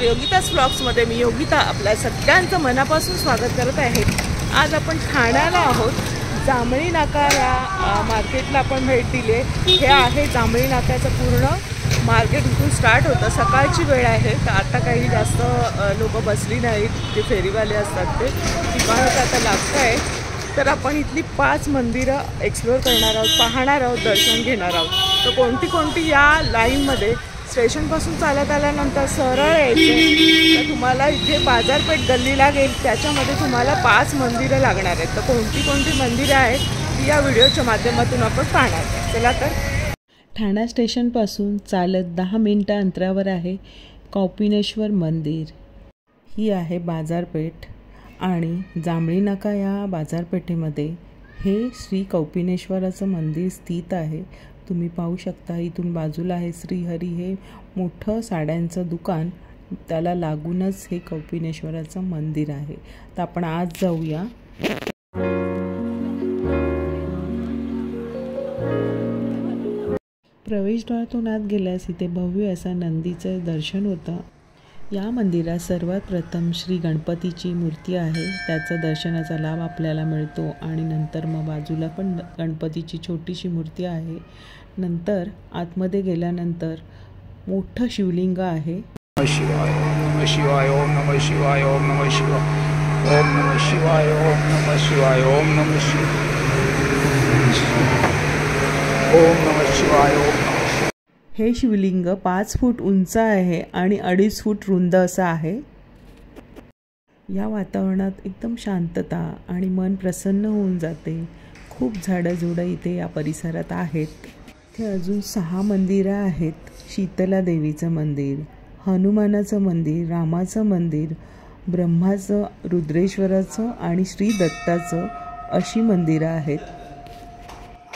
नमस्कार, योगिताज व्लॉग्समध्ये मी योगिता आपल्या सगळ्यांचं मनापासून स्वागत करत आहे। आज आपण ठाण्याला आहोत। जांभळी नाका या मार्केटला आपण भेट दिली। हे आहे जांभळी नाक्याचं पूर्ण मार्केट। इथून स्टार्ट होतं, सकाळची वेळ आहे तर आता काही जास्त लोक बसली नाहीत, जे फेरीवाले असतात ते दुकानात आता लागत आहे। तर आपण इथली 5 मंदिरं एक्सप्लोर करणार आहोत, पाहणार आहोत, दर्शन घेणार आहोत। तर कोणती कोणती या लाईनमध्ये स्टेशनपासून चालत आल्यानंतर सरळ यायचे तर तुम्हाला इथे बाजारपेठ गल्ली लागेल, त्याच्यामध्ये तुम्हाला 5 मंदिरं लागणार आहेत। तर कोणती कोणती मंदिरं आहेत ती या व्हिडिओच्या माध्यमातून आपण पाहणार। चला तर ठाणा स्टेशनपासून चालत 10 मिनिटं अंतरावर आहे कौपिनेश्वर मंदिर। ही आहे बाजारपेठ आणि जांभळी नाका या बाजारपेठेमध्ये हे श्री कौपिनेश्वराचं मंदिर स्थित आहे। तुम्ही पाहू शकता इथून बाजूला आहे श्रीहरी हे मोठं साड्यांचं दुकान, त्याला लागूनच हे कौपिनेश्वराचं मंदिर आहे। तर आपण आज जाऊया। प्रवेशद्वारातून आत गेल्यास इथे भव्य असा नंदीचं दर्शन होतं। या मंदिरात सर्वात प्रथम श्री गणपतीची मूर्ती आहे, त्याचा दर्शनाचा लाभ आपल्याला मिळतो आणि नंतर मग बाजूला पण गणपतीची छोटीशी मूर्ती आहे। नंतर आतमध्ये गेल्यानंतर मोठं शिवलिंग आहे। ओम नमः शिवाय, ओम नमः शिवाय, ओम नमः शिवाय, ओम नमः शिवाय, ओम नमः शिवाय, ओम नमः शिवाय, ओम नमः शिवाय, ओम नमः। हे शिवलिंग 5 फूट उंच आहे आणि 2.5 फूट रुंद असं आहे। या वातावरणात एकदम शांतता आणि मन प्रसन्न होऊन जाते। खूप झाडं इथे या परिसरात आहेत। इथे अजून 6 मंदिरं आहेत। शीतला देवीचं मंदिर, हनुमानाचं मंदिर, रामाचं मंदिर, ब्रह्माचं, रुद्रेश्वराचं आणि श्री दत्ताचं अशी मंदिरं आहेत।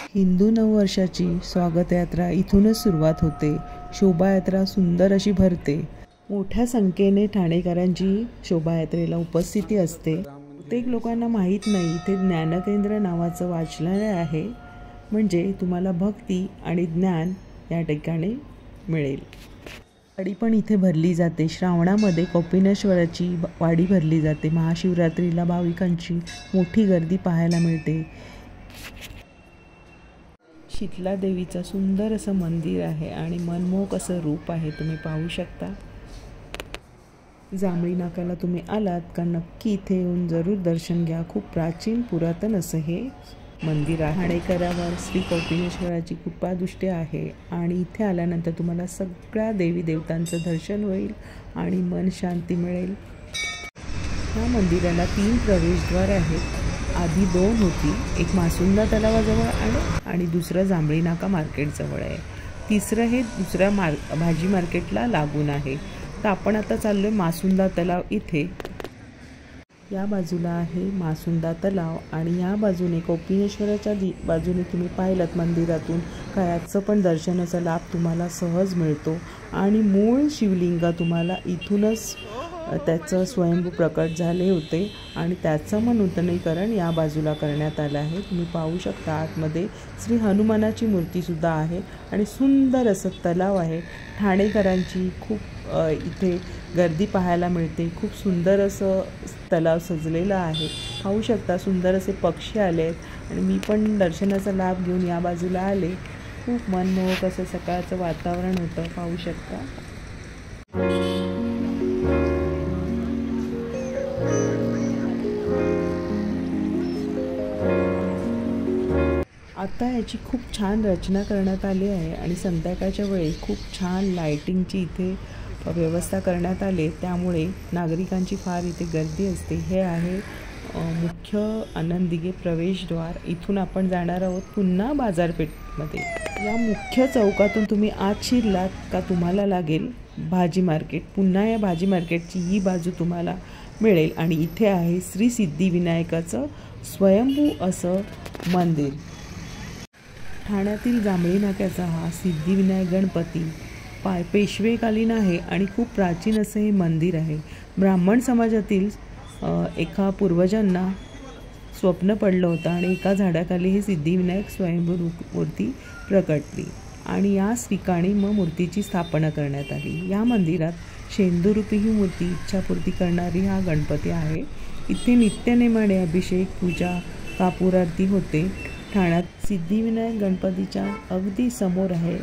हिंदू नववर्षाची स्वागत यात्रा इथूनच सुरुवात होते। शोभायात्रा सुंदर अशी भरते। मोठ्या संख्येने ठाणेकरांची शोभायात्रेला उपस्थिती असते। प्रत्येक लोकांना माहीत नाही इथे ज्ञानकेंद्र नावाचं वाचनालय आहे, म्हणजे तुम्हाला भक्ती आणि ज्ञान या ठिकाणी मिळेल। वाडी पण इथे भरली जाते। श्रावणामध्ये कौपिनेश्वराची वाडी भरली जाते। महाशिवरात्रीला भाविकांची मोठी गर्दी पाहायला मिळते। शीतला देवीचं सुंदर असं मंदिर आहे आणि मनमोहक असं रूप आहे, तुम्ही पाहू शकता। जांभळी नाक्याला तुम्ही आलात का नक्की इथे येऊन जरूर दर्शन घ्या। खूप प्राचीन पुरातन असं हे मंदिर आहे। ठाणेकरावर श्री कौपिनेश्वराची कृपादृष्टी आहे आणि इथे आल्यानंतर तुम्हाला सगळ्या देवी देवतांचं दर्शन होईल आणि मन शांती मिळेल। या मंदिराला 3 प्रवेशद्वार आहेत। आधी 2 होती, एक मासुंदा तलावाजवळ आणि दुसरं जांभळी नाका मार्केटजवळ आहे। तिसरं हे दुसऱ्या भाजी मार्केटला लागून आहे। तर आपण आता चाललोय मासुंदा तलाव इथे। या बाजूला आहे मासुंदा तलाव आणि या बाजूने कौपिनेश्वराच्या बाजूने तुम्ही पाहिलात मंदिरातून कायाचं पण दर्शनाचा लाभ तुम्हाला सहज मिळतो आणि मूळ शिवलिंग तुम्हाला इथूनच त्याचं स्वयंभू प्रकट झाले होते आणि त्याचं मग नूतनीकरण या बाजूला करण्यात आलं आहे। तुम्ही पाहू शकता आतमध्ये श्री हनुमानाची मूर्तीसुद्धा आहे आणि सुंदर असं तलाव आहे। ठाणेकरांची खूप इथे गर्दी पाहायला मिळते। खूप सुंदर असं तलाव सजलेलं आहे, पाहू शकता। सुंदर असे पक्षी आले आहेत आणि मी पण दर्शनाचा लाभ घेऊन या बाजूला आले। खूप मनमोहक असं सकाळचं वातावरण होतं, पाहू शकता। आता याची खूप छान रचना करण्यात आली आहे आणि संध्याकाळच्या वेळी खूप छान लाईटिंगची इथे व्यवस्था करण्यात आली, त्यामुळे नागरिकांची फार इथे गर्दी असते। हे आहे मुख्य आनंददिघे प्रवेशद्वार। इथून आपण जाणार आहोत पुन्हा बाजारपेठमध्ये। या मुख्य चौकातून तुम्ही आत शिरलात का तुम्हाला लागेल भाजी मार्केट। पुन्हा या भाजी मार्केटची ही बाजू तुम्हाला मिळेल आणि इथे आहे श्री सिद्धिविनायकाचं स्वयंभू असं मंदिर। ठाण्यातील जांभळी नाक्याचा हा सिद्धिविनायक गणपती पेशवेकालीन आहे आणि खूप प्राचीन असं हे मंदिर आहे। ब्राह्मण समाजातील एका पूर्वजांना स्वप्न पडलं होतं आणि एका झाडाखाली ही सिद्धिविनायक स्वयंभू मूर्ती प्रकटली आणि याच ठिकाणी मग मूर्तीची स्थापना करण्यात आली। या मंदिरात शेंदूरूपी ही मूर्ती इच्छापूर्ती करणारी हा गणपती आहे। इथे नित्यनेमाने अभिषेक, पूजा, कापूर आरती होते। ठाण्यात सिद्धिविनायक गणपतीच्या अगदी समोर आहे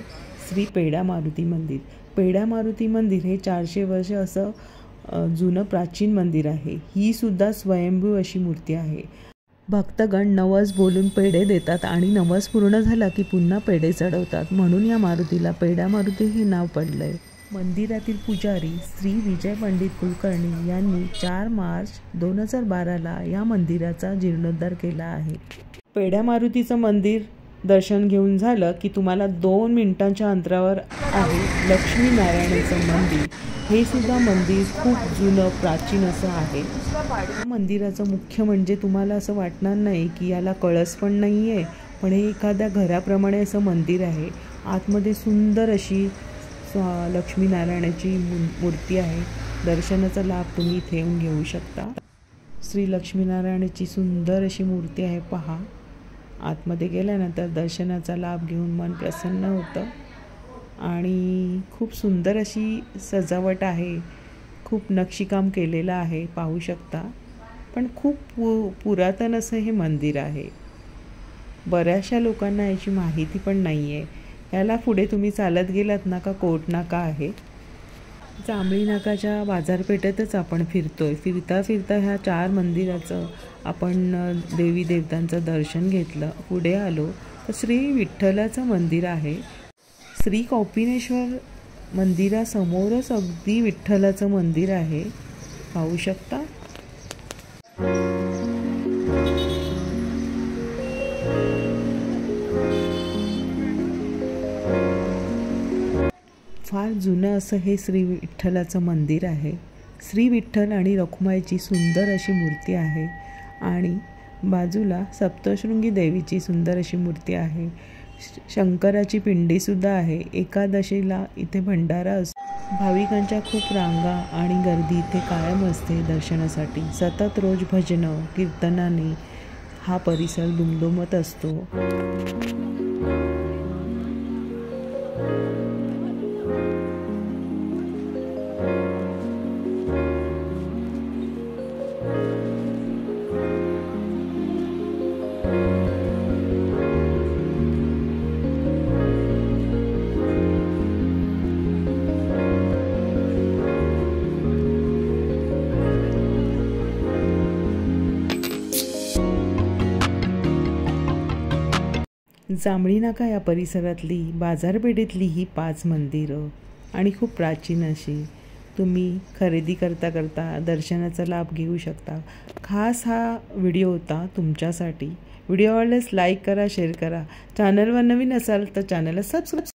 श्री पेढा मारुती मंदिर। पेढा मारुती मंदिर हे 400 वर्ष असं जुनं प्राचीन मंदिर आहे। ही सुद्धा स्वयंभू अशी मूर्ती आहे। भक्तगण नवस बोलून पेढे देतात आणि नवस पूर्ण झाला की पुन्हा पेढे चढवतात, म्हणून या मारुतीला पेढा मारुती हे नाव पडलंय। मंदिरातील पुजारी श्री विजय पंडित कुलकर्णी यांनी 4 मार्च 2012ला या मंदिराचा जीर्णोद्धार केला आहे। पेढा मारुतीचं मंदिर दर्शन घेऊन झालं की तुम्हाला 2 मिनिटांच्या अंतरावर आहे लक्ष्मीनारायणाचं मंदिर। हे सुद्धा मंदिर खूप जुनं प्राचीन असं आहे। मंदिराचं मुख्य म्हणजे तुम्हाला असं वाटणार नाही की याला कळस पण नाही आहे, पण हे एखाद्या घराप्रमाणे असं मंदिर आहे। आतमध्ये सुंदर अशी लक्ष्मीनारायणाची मूर्ती आहे। दर्शनाचा लाभ तुम्ही इथे येऊन घेऊ शकता। श्री लक्ष्मीनारायणाची सुंदर अशी मूर्ती आहे, पहा। आतमध्ये गेल्यानंतर दर्शनाचा लाभ घेऊन मन प्रसन्न होतं आणि खूप सुंदर अशी सजावट आहे। खूप नक्षीकाम केलेलं आहे, पाहू शकता। पण खूप पुरातन असं हे मंदिर आहे। बऱ्याचशा लोकांना याची माहिती पण नाही आहे। याला पुढे तुम्ही चालत गेलात ना का कोट नाका आहे। जांभळी नाकाच्या बाजारपेठेतच आपण फिरतोय। फिरता फिरता ह्या 4 मंदिराचं आपण देवी देवतांचं दर्शन घेतलं। पुढे आलो तर श्री विठ्ठलाचं मंदिर आहे। श्री कौपिनेश्वर मंदिरासमोरच अगदी विठ्ठलाचं मंदिर आहे, पाहू शकता। फार जुनं असं हे श्री विठ्ठलाचं मंदिर आहे। श्री विठ्ठल आणि रखुमाईची सुंदर अशी मूर्ती आहे आणि बाजूला सप्तशृंगी देवीची सुंदर अशी मूर्ती आहे। शंकराची पिंडीसुद्धा आहे। एकादशीला इथे भंडारा असतो। भाविकांच्या खूप रांगा आणि गर्दी इथे कायम असते दर्शनासाठी। सतत रोज भजनं कीर्तनाने हा परिसर दुमदुमत असतो। जांभळी नाका या परिसरातली बाजारपेठेतली ही 5 मंदिरं आणि खूप प्राचीन अशी तुम्ही खरेदी करता करता दर्शनाचा लाभ घेऊ शकता। खास हा व्हिडिओ होता तुमच्यासाठी। व्हिडिओ आवडल्यास लाईक करा, शेअर करा। चॅनलवर नवीन असाल तर चॅनलला सबस्क्राईब